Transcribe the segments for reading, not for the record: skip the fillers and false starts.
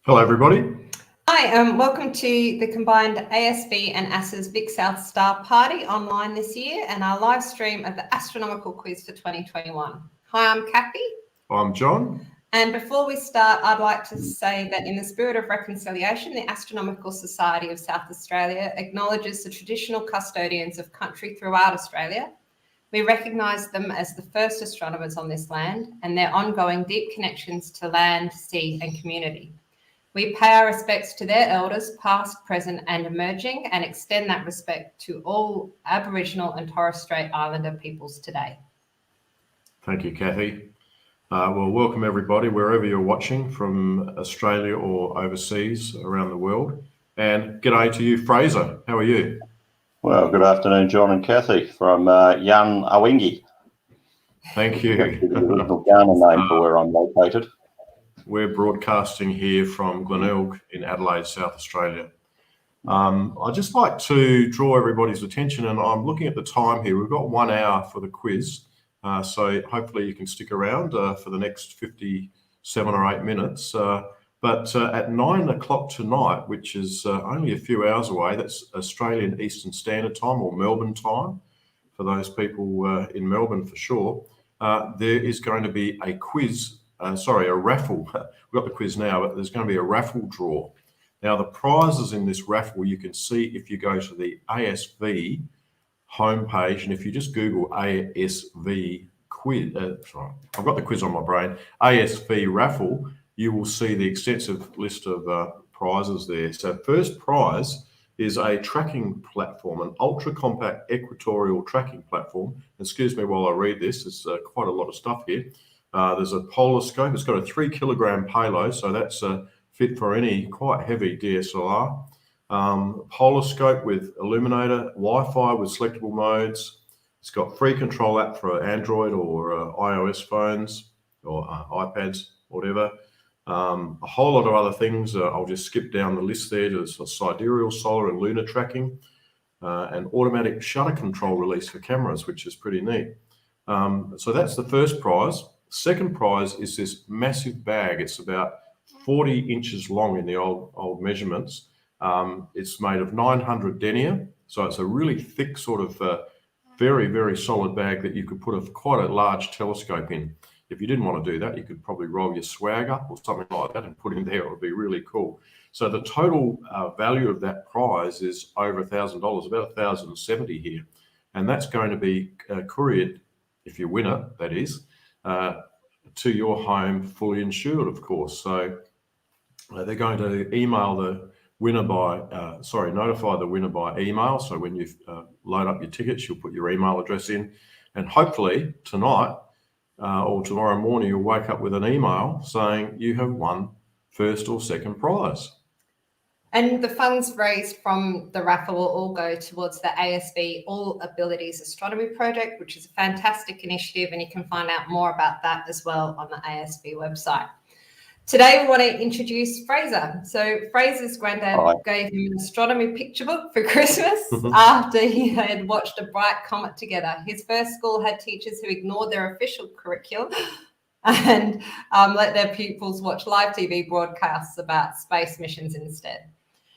Hello, everybody. Hi, welcome to the combined ASV and ASA's VicSouth Star Party online this year and our live stream of the astronomical quiz for 2021. Hi, I'm Kathy. I'm John. And before we start, I'd like to say that in the spirit of reconciliation, the Astronomical Society of South Australia acknowledges the traditional custodians of country throughout Australia. We recognise them as the first astronomers on this land and their ongoing deep connections to land, sea and community. We pay our respects to their elders, past, present and emerging, and extend that respect to all Aboriginal and Torres Strait Islander peoples today. Thank you, Kathy. Well, welcome everybody, wherever you're watching from Australia or overseas around the world. And g'day to you, Fraser. How are you? Well, good afternoon, John and Kathy from Ny-Ålesund. Thank you. The original Ghana name for where I'm located. We're broadcasting here from Glenelg in Adelaide, South Australia. I'd just like to draw everybody's attention, and I'm looking at the time here. We've got 1 hour for the quiz, so hopefully you can stick around for the next 57 or 8 minutes. But at 9 o'clock tonight, which is only a few hours away, that's Australian Eastern Standard Time or Melbourne time, for those people in Melbourne for sure, there is going to be a quiz. A raffle. We've got the quiz now, but there's going to be a raffle draw. Now, the prizes in this raffle, you can see if you go to the ASV homepage, and if you just Google ASV quiz, I've got the quiz on my brain, ASV raffle, you will see the extensive list of prizes there. So first prize is a tracking platform, an ultra-compact equatorial tracking platform. Excuse me while I read this, there's quite a lot of stuff here. There's a polar scope. It's got a 3 kilogram payload, so that's fit for any quite heavy DSLR. Polar scope with illuminator, Wi-Fi with selectable modes. It's got free control app for Android or iOS phones or iPads, whatever. A whole lot of other things. I'll just skip down the list there. There's a sidereal, solar and lunar tracking, and automatic shutter control release for cameras, which is pretty neat. So that's the first prize. Second prize is this massive bag. It's about 40 inches long in the old measurements. It's made of 900 denier, so it's a really thick sort of very, very solid bag that you could put quite a large telescope in. If you didn't want to do that, you could probably roll your swag up or something like that and put it in there. It would be really cool. So the total value of that prize is over $1,000, about $1,070 here. And that's going to be couriered, if you win it, that is, to your home fully insured, of course. So they're going to email the winner by, notify the winner by email. So when you load up your tickets, you'll put your email address in, and hopefully tonight or tomorrow morning, you'll wake up with an email saying you have won first or second prize. And the funds raised from the raffle will all go towards the ASV All Abilities Astronomy Project, which is a fantastic initiative, and you can find out more about that as well on the ASV website. Today, we want to introduce Fraser. So Fraser's granddad gave him an astronomy picture book for Christmas after he had watched a bright comet together. His first school had teachers who ignored their official curriculum and let their pupils watch live TV broadcasts about space missions instead.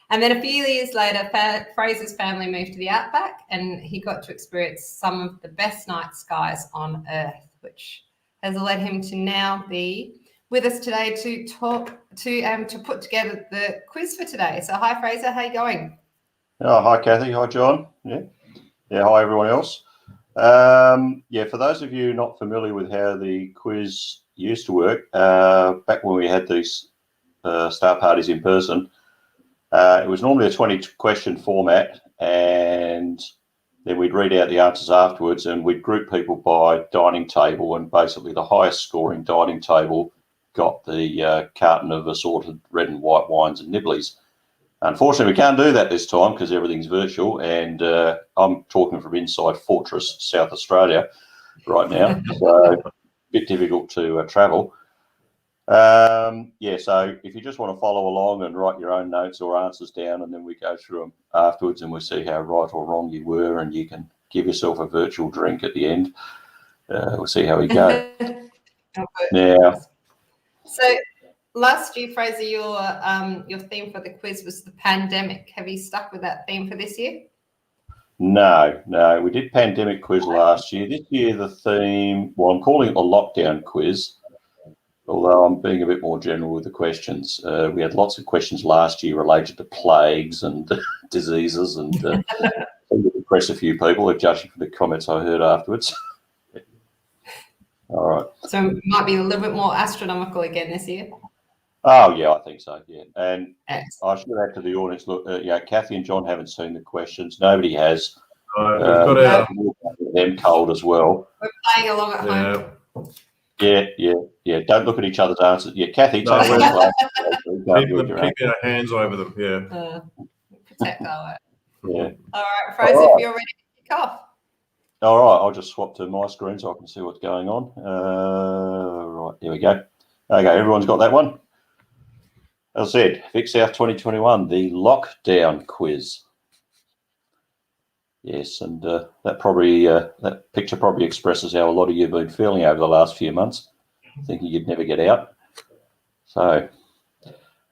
And then a few years later, Fraser's family moved to the outback and he got to experience some of the best night skies on Earth, which has led him to now be with us today to talk to put together the quiz for today. So hi, Fraser, how are you going? Oh, hi, Kathy. Hi, John. Yeah, hi, everyone else. For those of you not familiar with how the quiz used to work, back when we had these star parties in person, it was normally a 20-question format, and then we'd read out the answers afterwards, and we'd group people by dining table, and basically the highest scoring dining table got the carton of assorted red and white wines and nibblies. Unfortunately, we can't do that this time because everything's virtual, and I'm talking from inside Fortress, South Australia right now, so a bit difficult to travel. So if you just want to follow along and write your own notes or answers down, and then we go through them afterwards and we see how right or wrong you were, and you can give yourself a virtual drink at the end. We'll see how we go. Now, So last year, Fraser, your theme for the quiz was the pandemic. Have you stuck with that theme for this year? No, we did pandemic quiz last year. This year the theme, well, I'm calling it a lockdown quiz, although I'm being a bit more general with the questions. We had lots of questions last year related to plagues and diseases, and impress a few people, judging from the comments I heard afterwards. All right. So it might be a little bit more astronomical again this year. Oh, yeah, I think so, yeah. And Excellent. I should add to the audience, look, yeah, Kathy and John haven't seen the questions. Nobody has. We've got our... them cold as well. We're playing along at home. Yeah. Don't look at each other's answers. Yeah, Kathy, No, take keep our hands over them, yeah. Protect our work. Yeah. All right, Fraser, if you're ready to kick off. All right, I'll just swap to my screen so I can see what's going on. Right, here we go. Okay, everyone's got that one? As I said, VicSouth 2021, the lockdown quiz. Yes, and that picture probably expresses how a lot of you have been feeling over the last few months, thinking you'd never get out. So,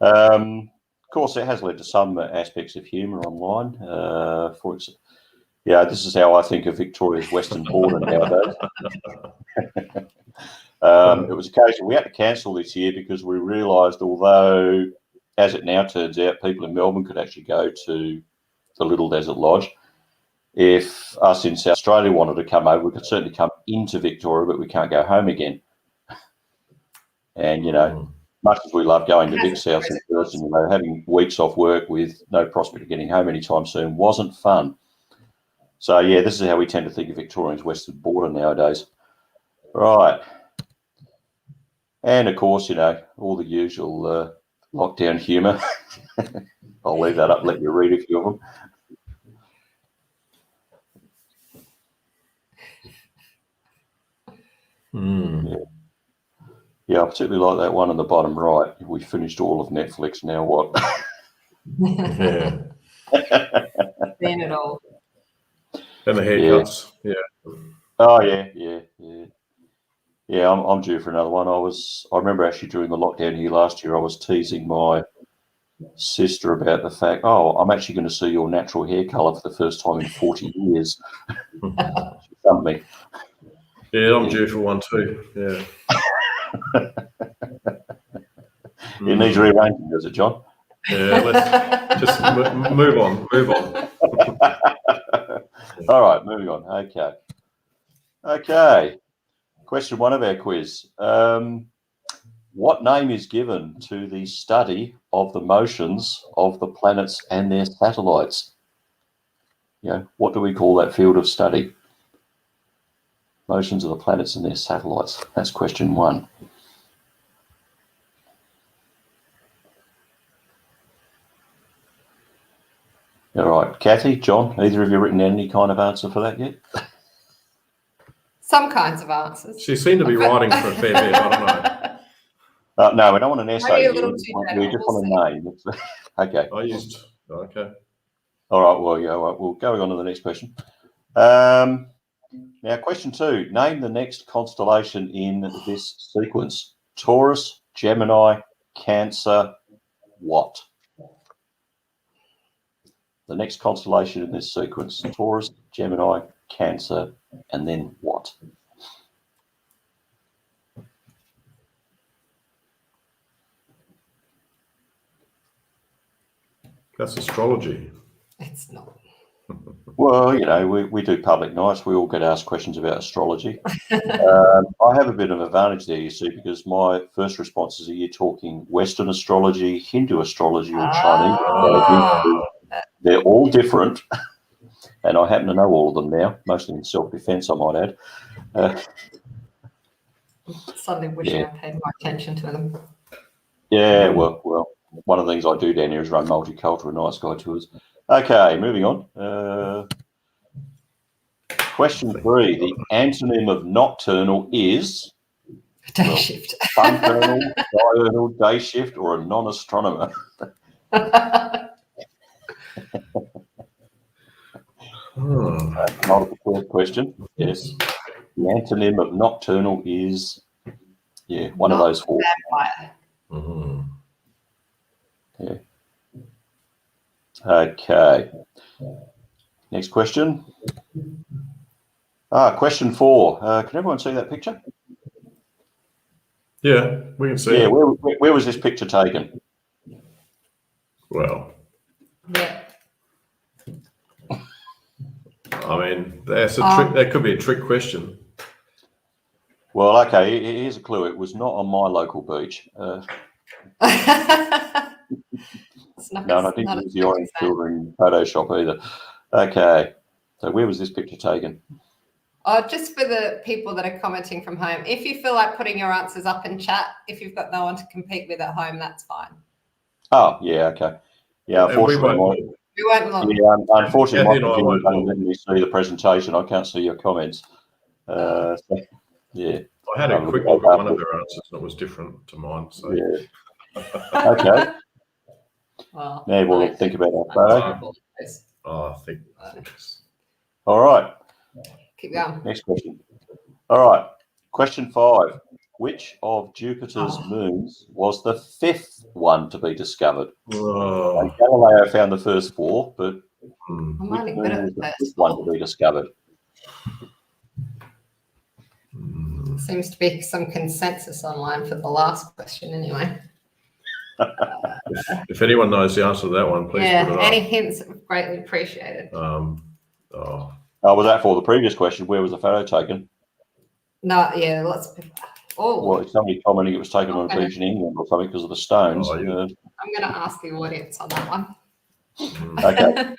of course, it has led to some aspects of humour online. For example, yeah, this is how I think of Victoria's Western border nowadays. It was occasional. We had to cancel this year because we realised, although, as it now turns out, people in Melbourne could actually go to the Little Desert Lodge. If us in South Australia wanted to come over, we could certainly come into Victoria, but we can't go home again. And, you know, much as we love going to VicSouth in person, you know, having weeks off work with no prospect of getting home anytime soon wasn't fun. So, yeah, this is how we tend to think of Victoria's western border nowadays. Right. And, of course, you know, all the usual lockdown humour. I'll leave that up and let you read a few of them. Yeah, I particularly like that one on the bottom right. We finished all of Netflix, now what? Yeah. Seen it all. And the haircuts, yeah. Oh, yeah. Yeah, I'm due for another one. I remember actually during the lockdown here last year, I was teasing my sister about the fact, I'm actually going to see your natural hair colour for the first time in 40 years. She thumped me. Yeah, I'm due for one too, yeah. It needs rearranging, does it, John? Yeah, let's just move on. All right, moving on. Okay. Question one of our quiz. What name is given to the study of the motions of the planets and their satellites? You know, what do we call that field of study? Motions of the planets and their satellites. That's question one. All right, Kathy, John, either of you written any kind of answer for that yet? Some kinds of answers. She seemed to be writing for a fair bit, I don't know. No, we don't want an essay. Maybe a little too We just want a name. Okay. Okay. All right, well, yeah, all right. We'll go on to the next question. Now, question two. Name the next constellation in this sequence. Taurus, Gemini, Cancer, what? The next constellation in this sequence. Taurus, Gemini, Cancer, and then what? That's astrology. It's not. Well, you know, we do public nights. We all get asked questions about astrology. I have a bit of an advantage there, you see, because my first response is, are you talking Western astrology, Hindu astrology, or Chinese astrology? They're all different, and I happen to know all of them now, mostly in self-defense, I might add. Suddenly wishing I paid more attention to them. Yeah, well, one of the things I do down here is run multicultural night sky tours. Okay, moving on. Question three. The antonym of nocturnal is Day shift. Sunturnal, diurnal, day shift, or a non-astronomer. Not the first question. Yes. The antonym of nocturnal is, one of those four. Mhm. Yeah. Okay. Next question. Question 4. Can everyone see that picture? Yeah, we can see Yeah. it. Where was this picture taken? Well, Yeah. I mean, that's a trick. That could be a trick question. Well, okay. Here's a clue. It was not on my local beach. It's not, No, and I it's didn't not a use the orange fan. filter in Photoshop either. Okay. So where was this picture taken? Oh, just for the people that are commenting from home, if you feel like putting your answers up in chat, if you've got no one to compete with at home, that's fine. Oh, yeah. Okay. Yeah. And we Unfortunately, won't. We won't look. yeah, unfortunately, Kathy my and I computer won't doesn't look. let me see the presentation. I can't see your comments. So, yeah. I had a quick look at one of their answers and it was different to mine. So Yeah. Okay. Well, Now we'll think about that photo. I think it's- All right. Keep going. Next question. All right. Question 5. Which of Jupiter's moons was the 5th one to be discovered? Oh, Galileo found the first 4, but hmm. I'm which only moon good at was the the first 5th one to be discovered? Seems to be some consensus online for the last question anyway. If anyone knows the answer to that one, please put it Any up. hints are greatly appreciated. Oh, Was that for the previous question? Where was the photo taken? No, yeah, lots of people. Oh, Well, somebody commenting it was taken on a beach in England or something because of the stones. Oh, yeah. I'm going to ask the audience on that one. Okay.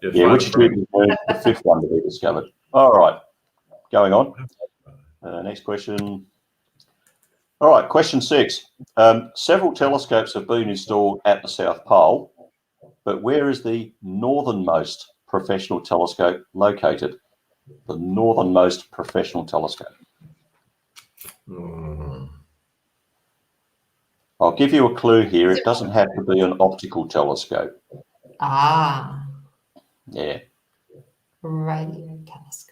Yeah, which of Jupiter's moons was the 5th one to be discovered? All right. Going on. Next question. All right, question 6. Several telescopes have been installed at the South Pole, but where is the northernmost professional telescope located? The northernmost professional telescope. I'll give you a clue here. It doesn't have to be an optical telescope. Ah, Yeah. radio telescope.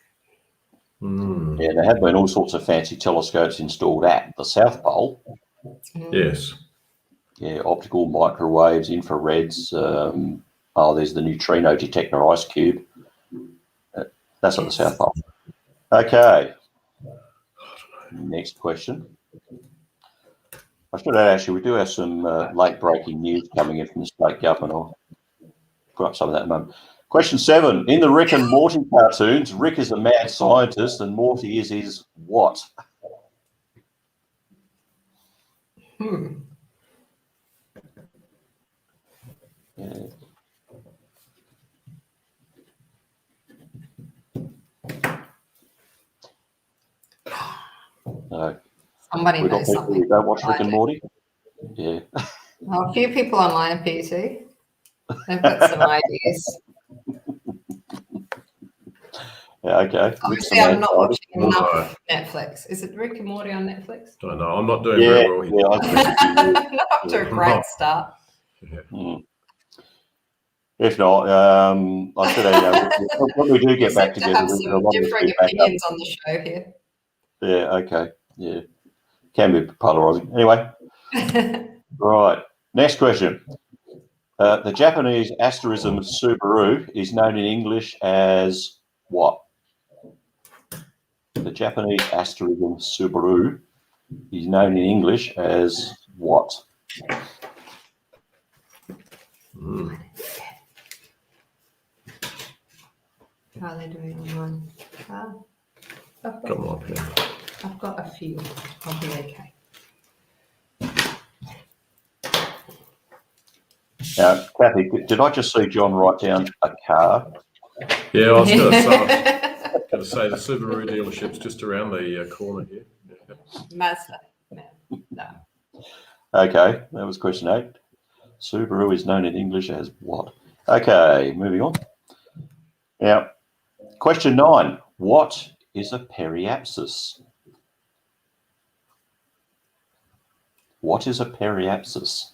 Yeah, there have been all sorts of fancy telescopes installed at the South Pole. Yes. Yeah, optical, microwaves, infrareds. There's the neutrino detector ice cube. That's at the South Pole. Okay. Next question. I should add, actually, we do have some late breaking news coming in from the state government. I'll put up some of that in a moment. Question 7. In the Rick and Morty cartoons, Rick is a mad scientist and Morty is his what? Yeah. No. Somebody We've got knows people something. who don't watch Rick and Morty. Yeah. Well, a few people online appear to. They've got some ideas. Yeah, okay. Obviously, I'm not watching enough Netflix. Is it Rick and Morty on Netflix? Don't know. I'm not doing very well here. Not up to a great start. Yeah. If not, I should add, when we do get back To together, have we've got a some lot of differing opinions on the show here. Yeah, okay. Yeah. Can be polarizing. Anyway. Right. Next question. The Japanese asterism Subaru is known in English as what? The Japanese asterism Subaru is known in English as what? How are they doing online? Come on, Pen. I've got a few. I'll be okay. Now, Kathy, did I just see John write down a car? Yeah, I was going to say the Subaru dealership's just around the corner here. Yeah. Mazda. No. Okay, that was question 8. Subaru is known in English as what? Okay, moving on. Now, question 9. What is a periapsis? What is a periapsis?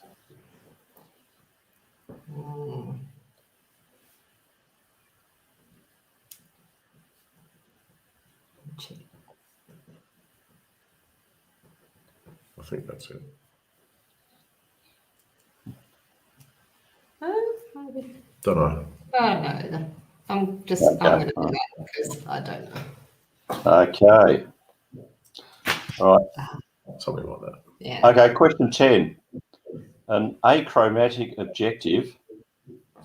I think that's it. Maybe. Don't know. I don't know either. I'm going to do that because I don't know. Okay. All right. Something like that. Yeah. Okay, question 10. An achromatic objective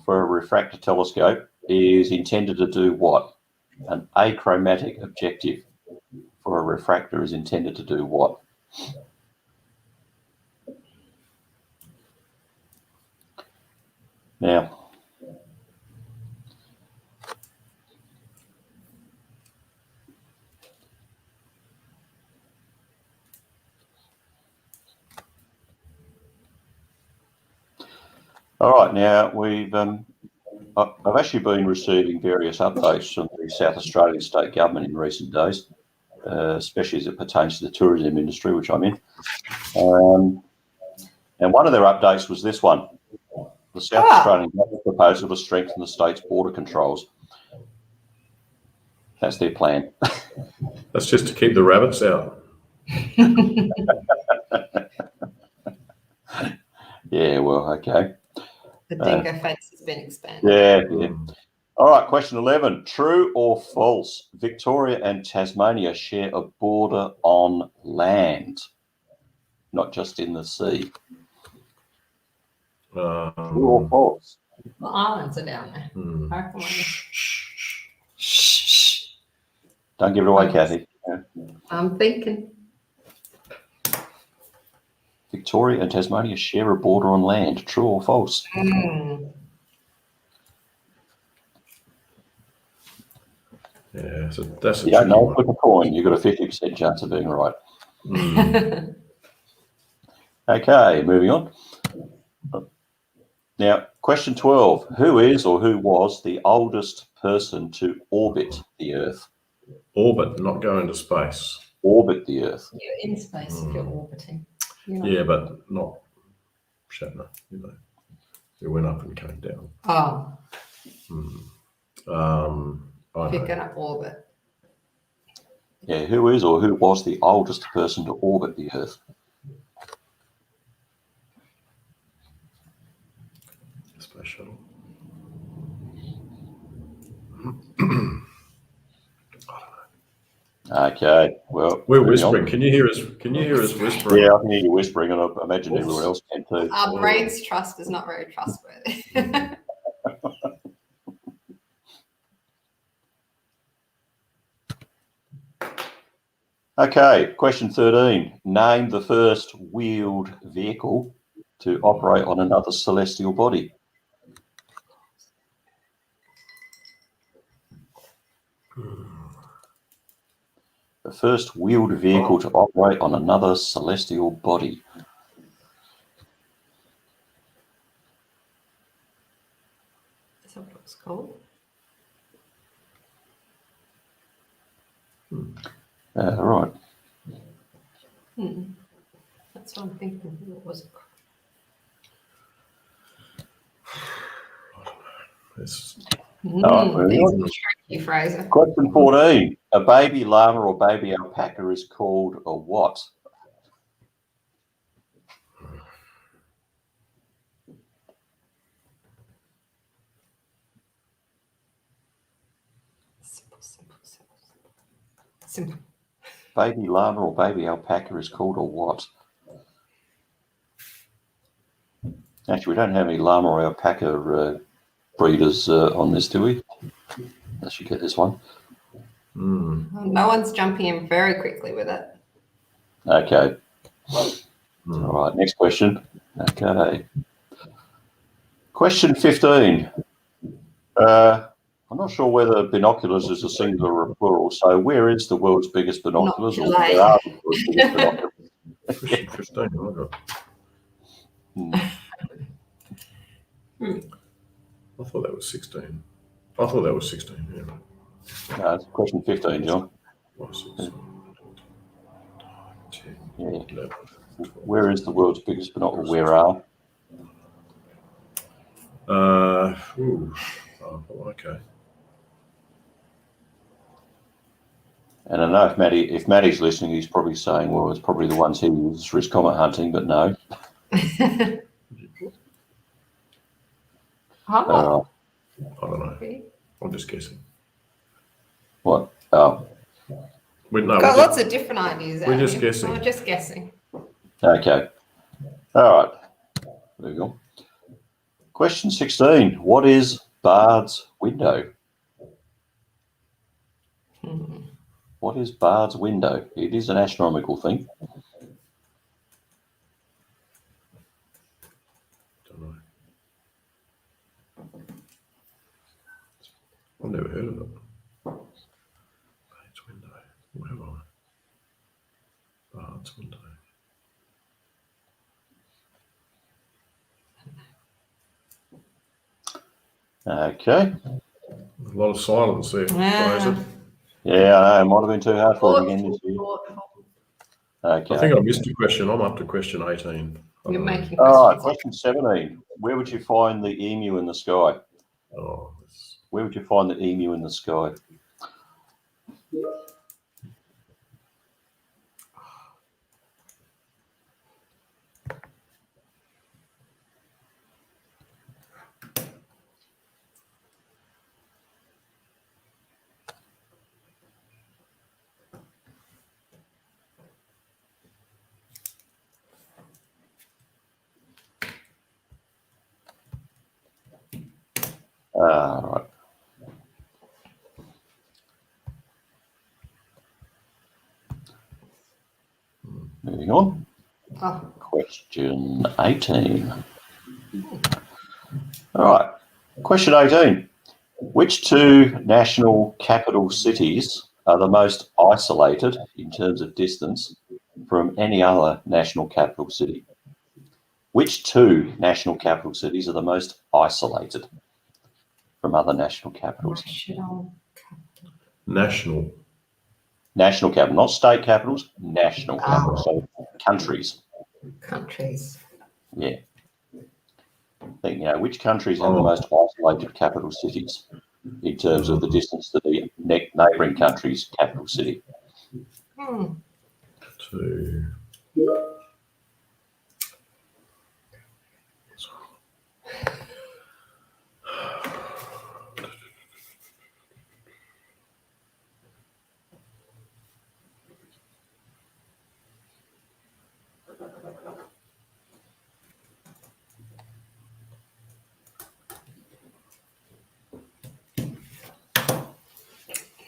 for a refractor telescope is intended to do what? An achromatic objective for a refractor is intended to do what? Now, all right, now I've actually been receiving various updates from the South Australian state government in recent days, especially as it pertains to the tourism industry, which I'm in. And one of their updates was this one. The South Australian government proposal to strengthen the state's border controls. That's their plan. That's just to keep the rabbits out. Yeah, well, okay. The dingo fence has been expanded. Yeah. All right, question 11. True or false? Victoria and Tasmania share a border on land, not just in the sea. True or false? The islands are down there. I reckon Don't give it away, Kathy. I'm thinking. Victoria and Tasmania share a border on land. True or false? Yeah, so that's a You don't tricky know, one. flip a coin. You've got a 50% chance of being right. Okay, moving on. Now, question 12. Who is or who was the oldest person to orbit the Earth? Orbit, not go into space. Orbit the Earth. You're in space if you're orbiting. Yeah, but not Shatner, It went up and came down. Oh. If you're going to orbit. Yeah, who is or who was the oldest person to orbit the Earth? Space shuttle. Okay, well, we're whispering. Can you hear us? Can you hear us whispering? Yeah, I can hear you whispering, and I imagine everyone else can too. Our brain's trust is not very trustworthy. Okay, question 13. Name the first wheeled vehicle to operate on another celestial body. The first wheeled vehicle to operate on another celestial body. Is that what it's called? Right. That's what I'm thinking. What was it called? These are tricky, Fraser. Question 14. A baby llama or baby alpaca is called a what? Simple. Baby llama or baby alpaca is called a what? Actually, we don't have any llama or alpaca breeders on this, do we? Unless you get this one. No one's jumping in very quickly with it. Okay. All right, next question. Okay. Question 15. I'm not sure whether binoculars is a singular or plural, so where is the world's biggest binoculars? Or where are the world's biggest binoculars? Question 15, I thought that was 16. I thought that was 16, yeah. No, it's question 15, John. 10, Yeah. 11, Where is the world's biggest binocular? Where are? Okay. And I know if Matty's listening, he's probably saying, well, it's probably the ones he uses for his comet hunting, but no. Oh, I don't know. I'm just guessing. What? Oh, got lots of different ideas. We're just haven't you? guessing. We're just guessing. okay. All right. There we go. Question 16. What is Bade's window? What is Bade's window? It is an astronomical thing. Don't know. I've never heard of it. Bade's window. Where have I? Bade's window. Okay. A lot of silence there. Yeah. Fraser. Yeah, I know. It might have been too hard for him again this year. Okay. I think I missed a question. I'm up to question 18. You're making All right, questions. question 17. Where would you find the emu in the sky? Oh, Where would you find the emu in the sky? All right. Moving on. Oh. Question 18. All right. Question 18. Which two national capital cities are the most isolated in terms of distance from any other national capital city? Which two national capital cities are the most isolated from other national capitals? national. National capital, not state capitals, national capitals, so countries. Countries. Yeah. Think, you know, which countries have the most isolated capital cities in terms of the distance to the neighbouring country's capital city? Two.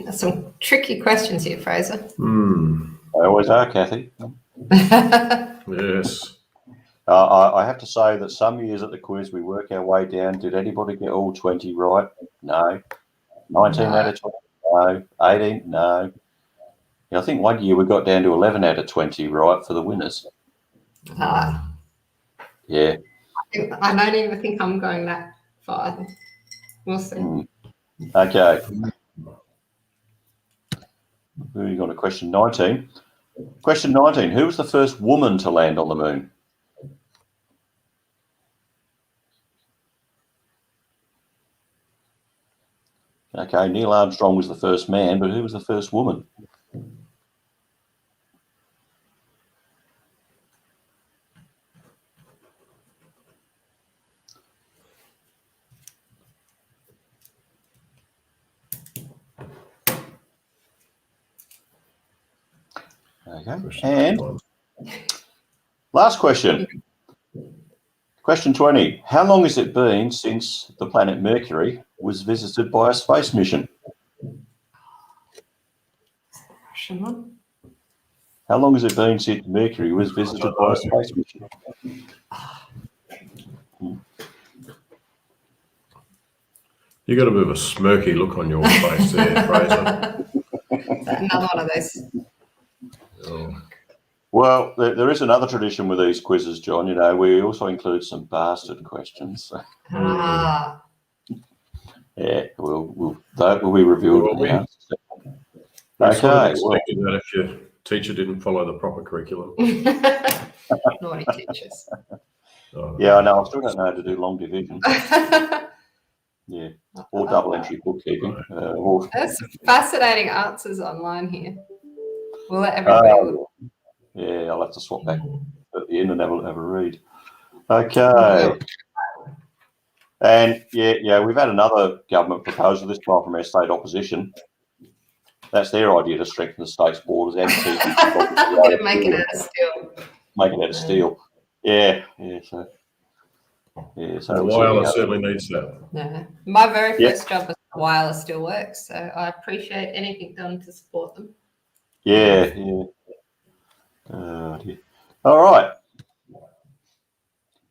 That's some tricky questions here, Fraser. They always are, Kathy. Yes. I have to say that some years at the quiz we work our way down. Did anybody get all 20 right? No. 19 out of 20? No. 18? No. Yeah, I think one year we got down to 11 out of 20 right for the winners. Yeah. I don't even think I'm going that far. We'll see. Okay. Moving on to question 19. Question 19. Who was the first woman to land on the moon? Okay, Neil Armstrong was the first man, but who was the first woman? Okay, and last question. Question 20. How long has it been since the planet Mercury was visited by a space mission? How long has it been since Mercury was visited by a space mission? You got a bit of a smirky look on your face there, Fraser. Another one of those. Oh. Well, there is another tradition with these quizzes, John. You know, we also include some bastard questions. Ah. Yeah, that will be revealed in the answer. We sort of Okay. expected that if your teacher didn't follow the proper curriculum. Naughty teachers. Yeah, I know. I still don't know how to do long division. Yeah, or double entry bookkeeping. There's some fascinating answers online here. We'll let everybody look. Yeah, I'll have to swap back at the end and have a read. Okay. And we've had another government proposal, this time from our state opposition. That's their idea to strengthen the state's borders and I'm going to make it out of steel. make it out of steel. So The wireless certainly needs that. No, my very first job was wireless still works, so I appreciate anything done to support them. Yeah. All right.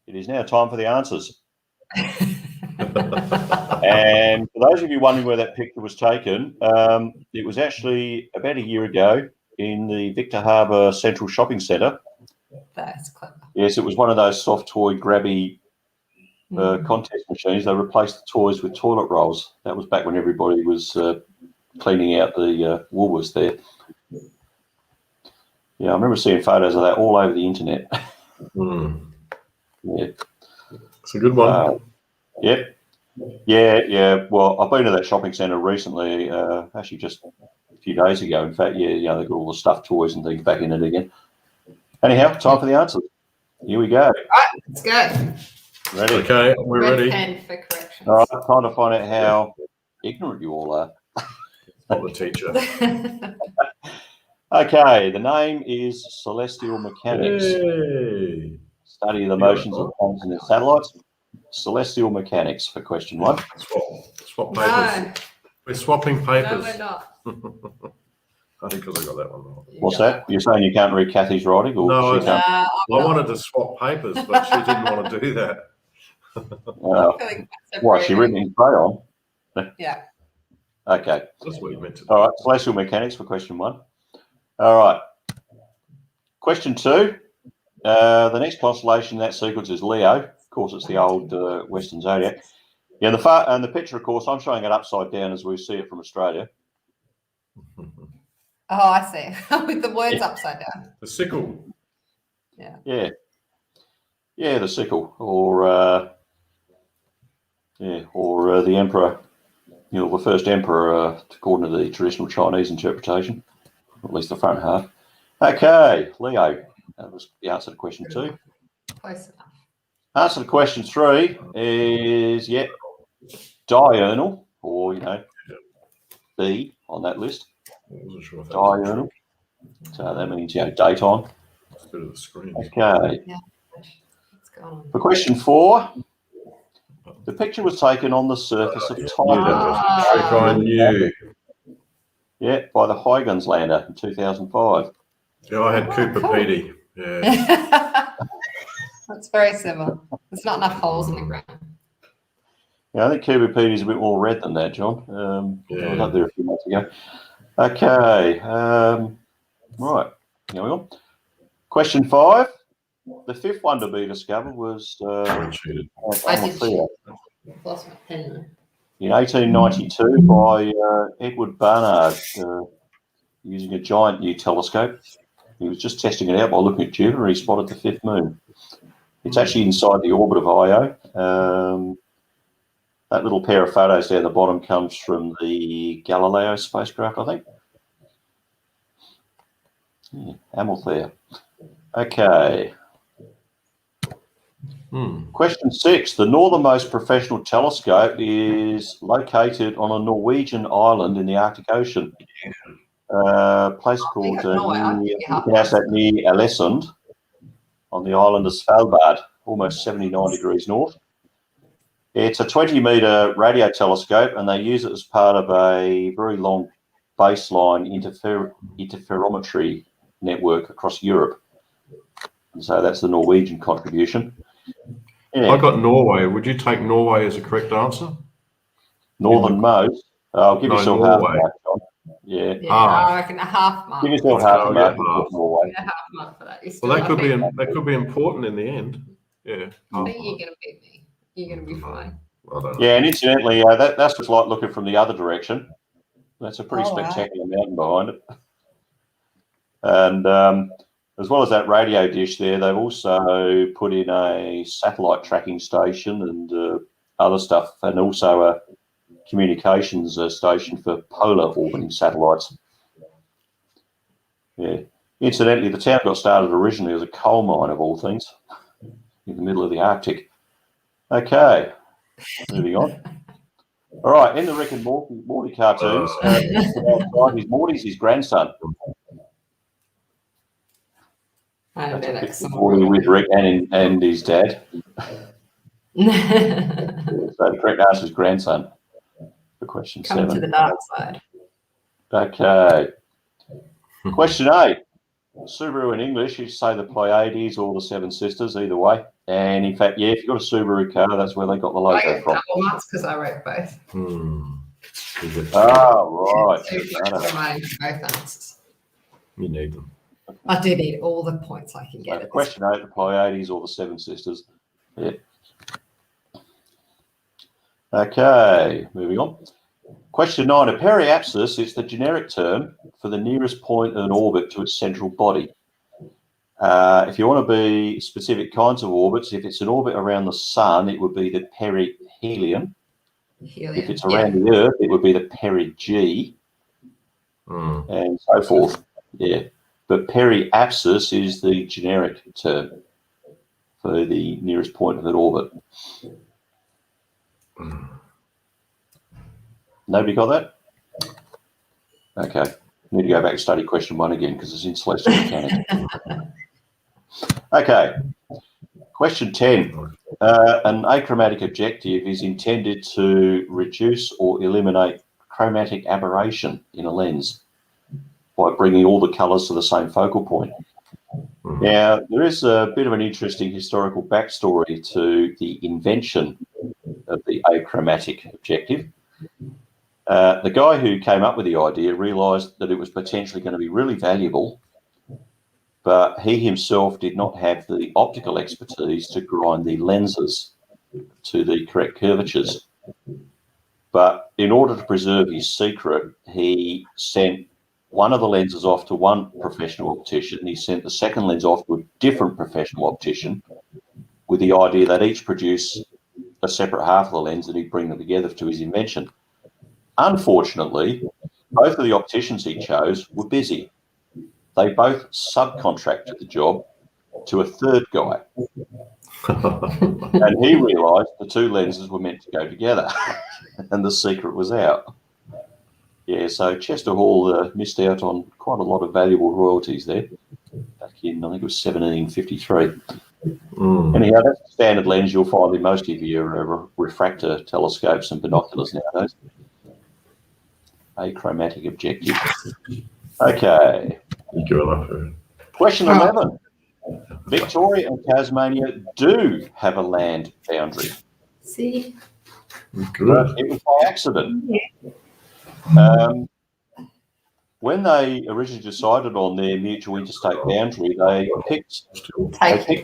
It is now time for the answers. And for those of you wondering where that picture was taken, it was actually about a year ago in the Victor Harbour Central Shopping Centre. That's clever. Yes, it was one of those soft toy grabby contest machines. They replaced the toys with toilet rolls. That was back when everybody was cleaning out the Woolworths there. Yeah, I remember seeing photos of that all over the internet. Yeah. It's a good one. Yep. Yeah. Well, I've been to that shopping centre recently, actually just a few days ago. In fact, they've got all the stuffed toys and things back in it again. Anyhow, time for the answers. Here we go. All right, let's go. Ready? Okay, we're ready. Pen for corrections. All right, trying to find out how ignorant you all are. Not the teacher. Okay, the name is celestial mechanics. Hey. Study of the motions of planets and satellites. Celestial mechanics for question 1. Swap papers. No, We're swapping no, papers. we're not. I think because I got that one wrong. What's that? You're saying you can't read Kathy's writing? Or No, she can't? I wanted to swap papers, but she didn't want to do that. Why, she written in crayon? Yeah. Okay. That's what you meant to do. All right, celestial mechanics for question 1. All right. Question 2. The next constellation in that sequence is Leo. Of course, it's the old Western zodiac. Yeah, and the picture, of course, I'm showing it upside down as we see it from Australia. Oh, I see. With the words upside down. The sickle. Yeah. Yeah, the sickle, or the emperor. The first emperor, according to the traditional Chinese interpretation, or at least the front half. Okay, Leo. That was the answer to question 2. Close enough. Answer to question 3 is diurnal, or B on that list. I wasn't sure if that was Diurnal. So that means daytime. a bit of the screen. Okay. What's going on? For question 4, the picture was taken on the surface of Titan. I knew. Yeah, by the Huygens lander in 2005. Yeah, I had Cooper cool. Petey. Yeah. That's very similar. There's not enough holes in the ground. Yeah, I think Cooper Petey's a bit more red than that, John. I was up there a few months ago. Okay. Right. Going on. Question 5. The 5th one to be discovered was I cheated. Amalthea Lost my pen. in 1892 by Edward Barnard using a giant new telescope. He was just testing it out by looking at Jupiter, and he spotted the 5th moon. It's actually inside the orbit of Io. That little pair of photos down the bottom comes from the Galileo spacecraft, I think. Yeah, Amalthea. Okay. Question 6. The northernmost professional telescope is located on a Norwegian island in the Arctic Ocean. A place called Ny-Ålesund on the island of Svalbard, almost 79 degrees north. It's a 20-metre radio telescope, and they use it as part of a very long baseline interferometry network across Europe. And so that's the Norwegian contribution. Yeah. I got Norway. Would you take Norway as a correct answer? Northernmost. I'll give yourself Norway. half a mark, John. Yeah. I reckon a half mark. Give yourself half a mark. Half. Norway. A half mark for that. Well, that could be important in the end. Yeah. I think you're going to beat me. You're going to be fine. I don't know. Yeah, and incidentally, that's what's like looking from the other direction. That's a pretty spectacular mountain behind it. And as well as that radio dish there, they've also put in a satellite tracking station and other stuff, and also a communications station for polar orbiting satellites. Yeah. Incidentally, the town got started originally as a coal mine, of all things, in the middle of the Arctic. Okay. Moving on. All right, in the Rick and Morty cartoons, Morty's his grandson. That's a bit Morty with Rick and his dad. So the correct answer is grandson for question 7. Come to the dark side. Okay. Question 8. Subaru in English, you say the Pleiades or the Seven Sisters, either way. And in fact, yeah, if you've got a Subaru car, that's where they got the logo from. Double marks because I wrote both. Right. Both answers. You need them. I do need all the points I can get. So question 8, the Pleiades or the Seven Sisters. Yeah. Okay, moving on. Question 9, a periapsis is the generic term for the nearest point in an orbit to its central body. If you want to be specific kinds of orbits, if it's an orbit around the sun, it would be the perihelion. If it's around the Earth, it would be the perigee, and so forth. Yeah, but periapsis is the generic term for the nearest point of an orbit. Nobody got that? Okay. Need to go back and study question 1 again because it's in celestial mechanics. Okay. Question 10. An achromatic objective is intended to reduce or eliminate chromatic aberration in a lens by bringing all the colours to the same focal point. Now, there is a bit of an interesting historical backstory to the invention of the achromatic objective. The guy who came up with the idea realised that it was potentially going to be really valuable, but he himself did not have the optical expertise to grind the lenses to the correct curvatures. But in order to preserve his secret, he sent one of the lenses off to one professional optician. He sent the second lens off to a different professional optician with the idea that each produce a separate half of the lens and he'd bring them together to his invention. Unfortunately, both of the opticians he chose were busy. They both subcontracted the job to a third guy. And he realised the two lenses were meant to go together and the secret was out. Yeah, so Chester Hall missed out on quite a lot of valuable royalties there back in, I think it was 1753. Anyhow, that's a standard lens you'll find in most of your refractor telescopes and binoculars nowadays. Achromatic objective. Okay. Question 11. Victoria and Tasmania do have a land boundary. See? But it was by accident. When they originally decided on their mutual interstate boundary, they picked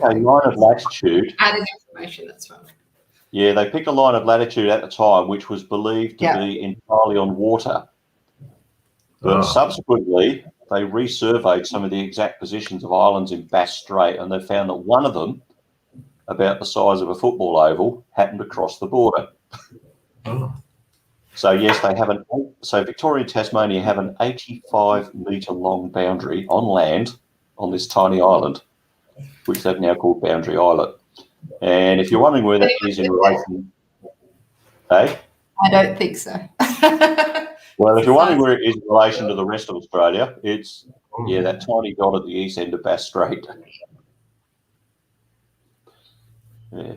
a line of latitude. Added information, that's right. Yeah, they picked a line of latitude at the time, which was believed to be entirely on water. But subsequently, they resurveyed some of the exact positions of islands in Bass Strait, and they found that one of them, about the size of a football oval, happened to cross the border. So yes, they have so Victoria and Tasmania have an 85-metre long boundary on land on this tiny island, which they've now called Boundary Islet. And if you're wondering where that is in relation, I don't think so. Well, if you're wondering where it is in relation to the rest of Australia, it's that tiny dot at the east end of Bass Strait. Yeah.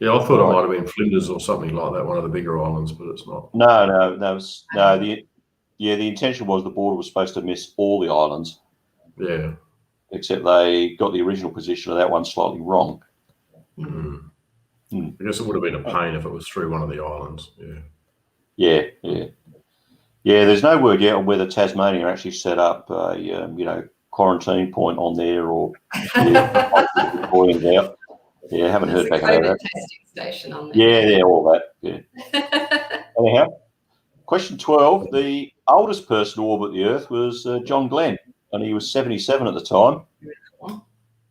Yeah, I thought it might have been Flinders or something like that, one of the bigger islands, but it's not. No. The intention was the border was supposed to miss all the islands. Yeah. Except they got the original position of that one slightly wrong. I guess it would have been a pain if it was through one of the islands. Yeah. There's no word yet on whether Tasmania actually set up a quarantine point on there or out. Yeah, haven't heard back about that. Testing station on there. Yeah, all that. Yeah. Anyhow, question 12. The oldest person to orbit the Earth was John Glenn, and he was 77 at the time.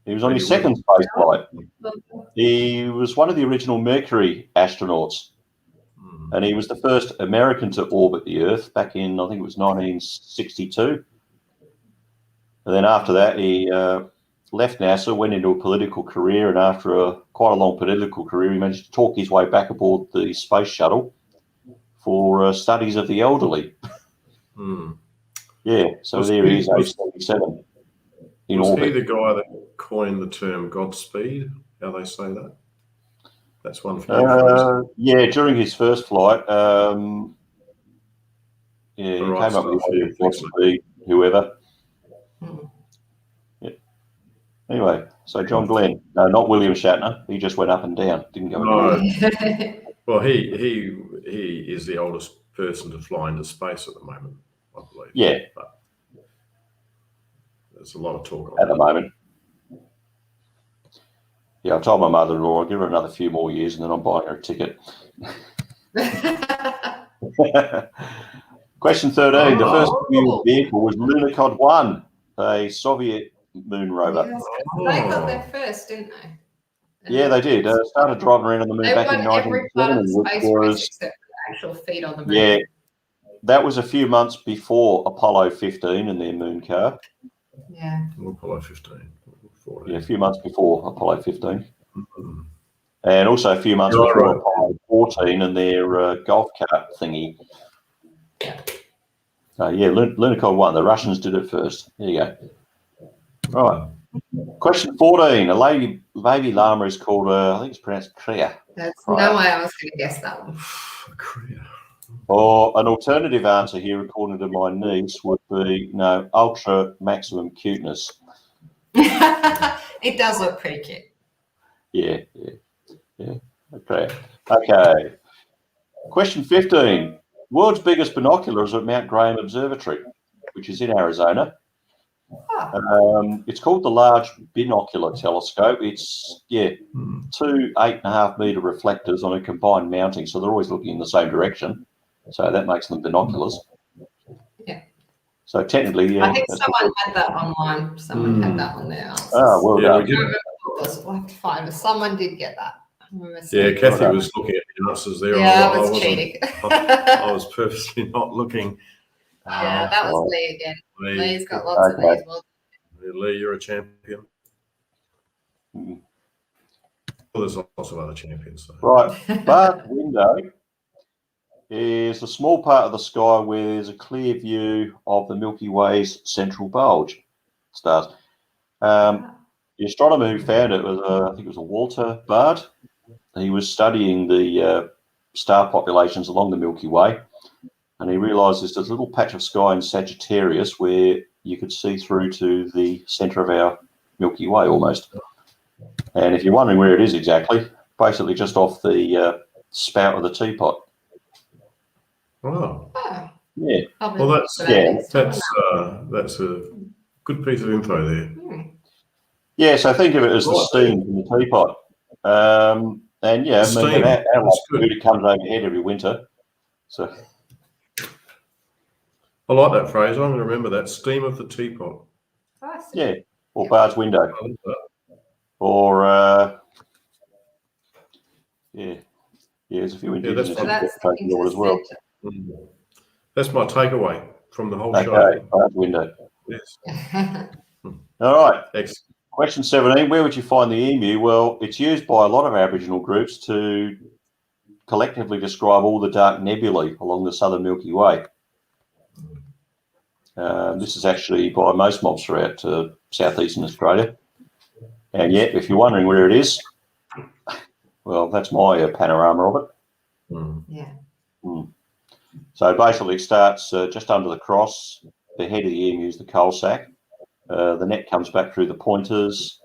He was on his second space flight. He was one of the original Mercury astronauts, and he was the first American to orbit the Earth back in, I think it was 1962. And then after that, he left NASA, went into a political career, and after quite a long political career. He managed to talk his way back aboard the space shuttle for studies of the elderly. Yeah, so there he is, age 77 in was orbit. he the guy that coined the term Godspeed? How they say that? That's one for you. Yeah, during his first flight, he right came up with stuff, the idea yeah, of Godspeed, whoever. Hmm. Yeah. Anyway, so John Glenn, no, not William Shatner. He just went up and down, didn't go anywhere. Well, he is the oldest person to fly into space at the moment, I believe. Yeah. But there's a lot of talk on At the moment. Yeah, I told my mother-in-law I'll give her another few more years and then I'm buying her a ticket. Question 13. The first manned vehicle was Lunokhod 1, a Soviet moon rover. Yes, they got there first, didn't they? Yeah, they did. Started driving around on the moon They back in won every part of the 1970, space which race was, except for the actual feet on the moon. yeah, that was a few months before Apollo 15 and their moon car. Yeah. Apollo 15. 14. Yeah, a few months before Apollo 15. And also a few months before Apollo 14 and their golf cart thingy. Yeah, Lunokhod 1. The Russians did it first. There you go. Right. Question 14. A baby llama is called, I think it's pronounced Krea. That's no way I was going to guess that one. Krea. Or an alternative answer here, according to my niece, would be, ultra maximum cuteness. It does look pretty cute. Yeah. Okay. Question 15. World's biggest binoculars are at Mount Graham Observatory, which is in Arizona. Oh. It's called the Large Binocular Telescope. It's, 2 8.5-metre reflectors on a combined mounting, so they're always looking in the same direction. So that makes them binoculars. Yeah. So technically, I think someone had that online. Someone had that on their answers. Oh, well done. We'll have to find it. Someone did get that. Yeah, Kathy was looking at the answers there. Yeah, I was cheating. I was purposely not looking. Yeah, that was Lee again. Lee's got lots of these. Well, Lee, you're a champion. Well, there's lots of other champions. So. Right. Baade window is a small part of the sky where there's a clear view of the Milky Way's central bulge stars. The astronomer who found it was, I think it was a Walter Baade. He was studying the star populations along the Milky Way, and he realised there's this little patch of sky in Sagittarius where you could see through to the centre of our Milky Way almost. And if you're wondering where it is exactly, basically just off the spout of the teapot. Oh. Yeah. Well, that's a good piece of info there. Yeah, so think of it as the steam from the teapot. And yeah, I mean, our food, it comes overhead every winter. So I like that phrase. I'm going to remember that. Steam of the teapot. Yeah, or Baade's window. Or there's a few indigenous that's as well. That's my takeaway from the whole show. Baade's window. Yes. All right. Excellent. Question 17, where would you find the emu? Well, it's used by a lot of Aboriginal groups to collectively describe all the dark nebulae along the southern Milky Way. This is actually by most mobs throughout southeastern Australia. And yet, if you're wondering where it is, well, that's my panorama of it. Yeah. So basically it starts just under the cross. The head of the emu is the coal sack. The net comes back through the pointers.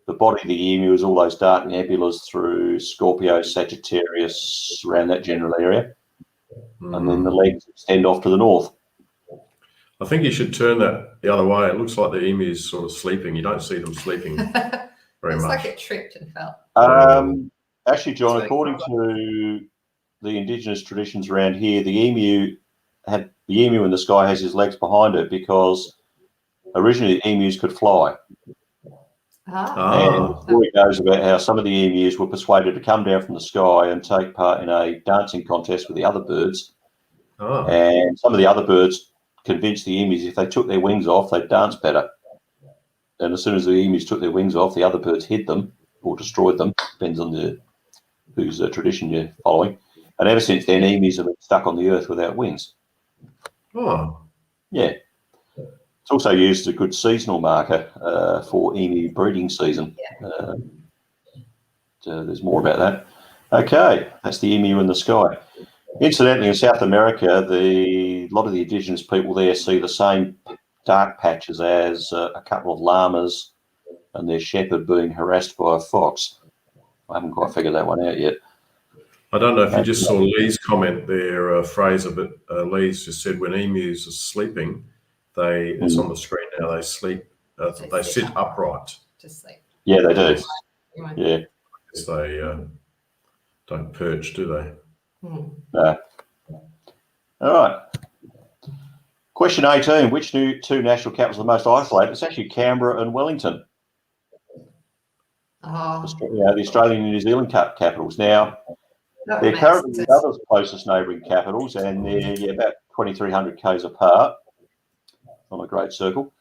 The body of the emu is all those dark nebulas through Scorpio, Sagittarius, around that general area. And then the legs extend off to the north. I think you should turn that the other way. It looks like the emu is sort of sleeping. You don't see them sleeping very It's much. like it tripped and fell. Actually, John, according to the indigenous traditions around here, the emu in the sky has his legs behind it because originally the emus could fly. And the story goes about how some of the emus were persuaded to come down from the sky and take part in a dancing contest with the other birds. And some of the other birds convinced the emus if they took their wings off, they'd dance better. And as soon as the emus took their wings off, the other birds hid them. or destroyed them. Depends on whose tradition you're following. And ever since then, emus have been stuck on the Earth without wings. Oh, Yeah. It's also used as a good seasonal marker for emu breeding season. So there's more about that. Okay, that's the emu in the sky. Incidentally, in South America, a lot of the indigenous people there see the same dark patches as a couple of llamas and their shepherd being harassed by a fox. I haven't quite figured that one out yet. I don't know if you just saw Lee's comment there, Fraser, but Lee's just said when emus are sleeping, it's on the screen now, they sleep, they sit upright. To sleep. Yeah, they do. Yeah. Because they don't perch, do they? No. All right. Question 18. Which two national capitals are the most isolated? It's actually Canberra and Wellington. The Australian and New Zealand capitals. Now, they're currently the other closest neighbouring capitals, and they're about 2,300 k's apart on a great circle.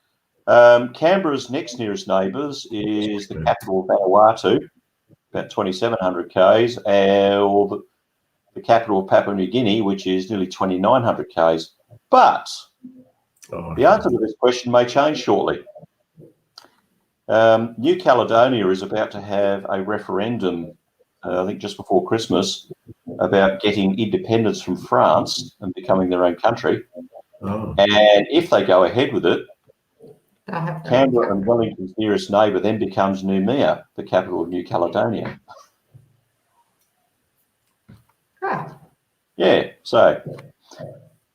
Canberra's next nearest neighbours is the capital of Vanuatu, about 2,700 k's, or the capital of Papua New Guinea, which is nearly 2,900 k's. But the answer to this question may change shortly. New Caledonia is about to have a referendum, I think just before Christmas, about getting independence from France and becoming their own country. And if they go ahead with it, Canberra and Wellington's nearest neighbour then becomes Noumea, the capital of New Caledonia. Yeah, so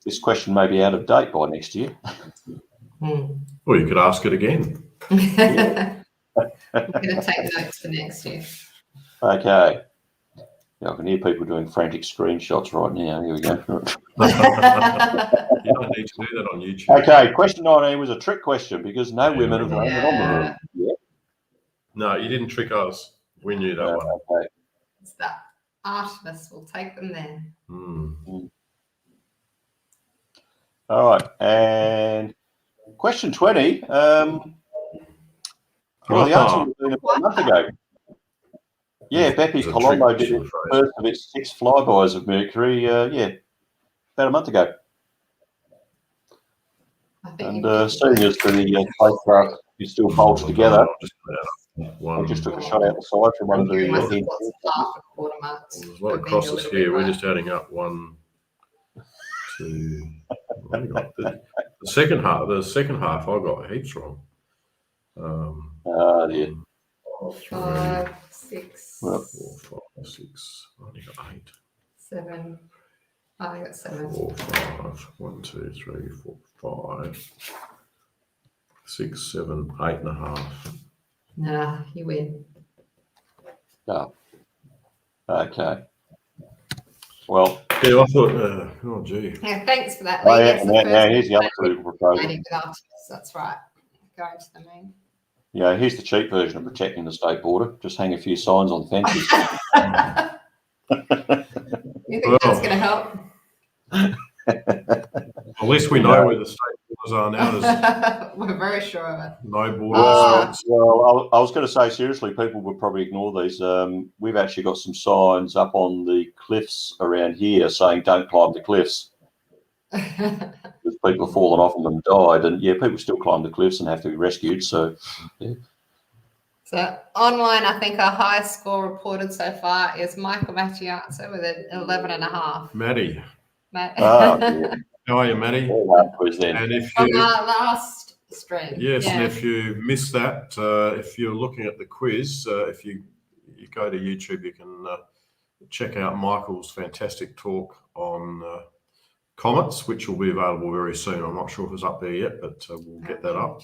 this question may be out of date by next year. Well, you could ask it again. I'm going to take notes for next year. Okay. Yeah, I can hear people doing frantic screenshots right now. Here we go. You don't need to do that on YouTube. Okay, question 19 was a trick question because no women have landed on the moon. Yeah. No, you didn't trick us. We knew that one. Okay. It's that Artemis will take them there. All right, and question 20. Well, the answer would have been about a month ago. Yeah, Bepi Colombo did the first of its 6 flybys of Mercury, about a month ago. And seeing as the spacecraft is still bolted together, I just took a shot out the side from one of the There's a lot of crosses here. We're just adding up 1, 2. The second half I got heaps wrong. Yeah. 4, 5, 6. 4, 5, 6. I only got 8. 7. I got 7. 4, 5. 1, 2, 3, 4, 5. 6, 7, 8.5. Nah, you win. Oh. Okay. Well. Yeah, I thought. Oh, gee. Yeah, thanks for that. Oh, yeah, now here's the other political proposal. That's right. Going to the moon. Yeah, here's the cheap version of protecting the state border. Just hang a few signs on fences. You think that's going to help? At least we know where the state borders are now. We're very sure of it. No border. Well, I was going to say, seriously, people would probably ignore these. We've actually got some signs up on the cliffs around here saying don't climb the cliffs. Because people have fallen off them and died. And, yeah, people still climb the cliffs and have to be rescued. So, yeah. So, online, I think our highest score reported so far is Michael Mattiazzo with an 11.5. Maddie. Yeah. How are you, Maddie? And if from you, our last stream. Yes, and if you missed that, if you're looking at the quiz, if you go to YouTube, you can check out Michael's fantastic talk on comets, which will be available very soon. I'm not sure if it's up there yet, but we'll get that up.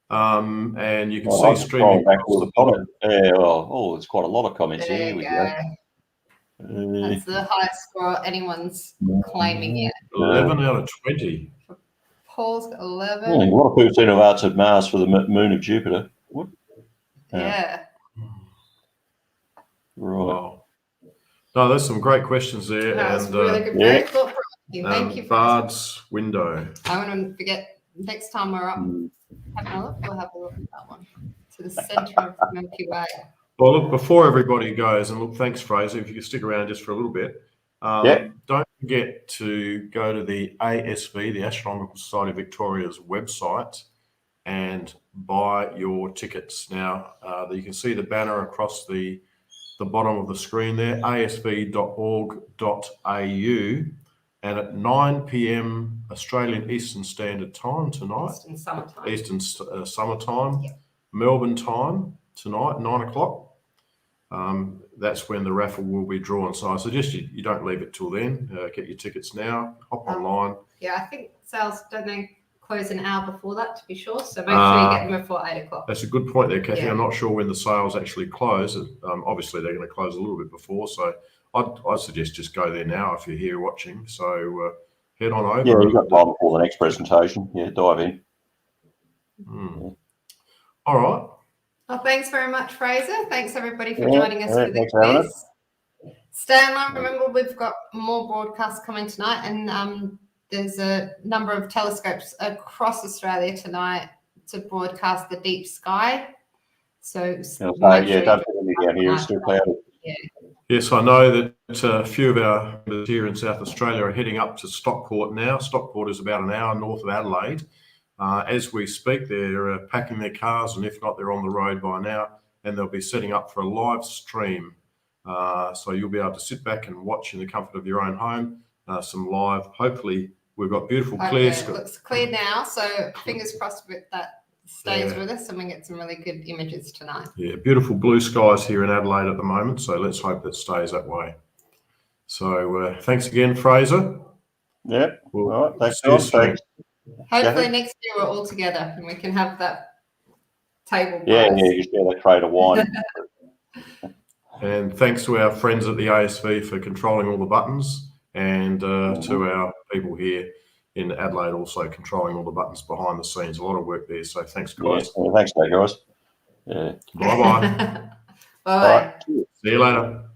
And you can see streaming back to the comment. There's quite a lot of comments here. There we go. That's the highest score anyone's claiming yet. 11 out of 20. Paul's got 11. A lot of people seem to have answered Mars for the moon of Jupiter. What? Yeah. Right. Wow. No, there's some great questions there. That's and really good. Very thought-provoking. Thank you for Baade's window. I want to forget, next time we're up having a look, we'll have a look at that one. To the centre of Milky Way. Well, look, before everybody goes, and look, thanks, Fraser, if you could stick around just for a little bit. Don't forget to go to the ASV, the Astronomical Society of Victoria's website, and buy your tickets. Now, you can see the banner across the bottom of the screen there, asv.org.au, and at 9 p.m. Australian Eastern Standard Time tonight, Eastern summertime, Melbourne time tonight, 9 o'clock. That's when the raffle will be drawn. So I suggest you don't leave it till then. Get your tickets now, hop online. Yeah, I think sales, don't they close an hour before that, to be sure? So make sure you get them before 8 o'clock. That's a good point there, Kathy. Yeah. I'm not sure when the sales actually close. Obviously, they're going to close a little bit before. So I'd suggest just go there now if you're here watching. So head on over. Yeah, you've got time before the next presentation. Yeah, dive in. All right. Well, thanks very much, Fraser. Thanks, everybody, for joining us for the thanks for having quiz. Stay online. Remember, we've got more broadcasts coming tonight, and there's a number of telescopes across Australia tonight to broadcast the deep sky. So don't put any down here. It's still cloudy. Yeah. Yes, I know that a few of our members here in South Australia are heading up to Stockport now. Stockport is about an hour north of Adelaide. As we speak, they're packing their cars, and if not, they're on the road by now, and they'll be setting up for a live stream. So you'll be able to sit back and watch in the comfort of your own home, some live. Hopefully, we've got beautiful clear skies. It looks clear now, so fingers crossed that stays with us and we get some really good images tonight. Yeah, beautiful blue skies here in Adelaide at the moment, so let's hope that stays that way. So thanks again, Fraser. Yeah, all right, thanks, John. Thanks. Hopefully next year we're all together and we can have that table. Yeah, you share that crate of wine. And thanks to our friends at the ASV for controlling all the buttons, and to our people here in Adelaide also controlling all the buttons behind the scenes. A lot of work there. So thanks, guys. Yeah, thanks, guys. Yeah. Bye-bye. Bye-bye. See you later.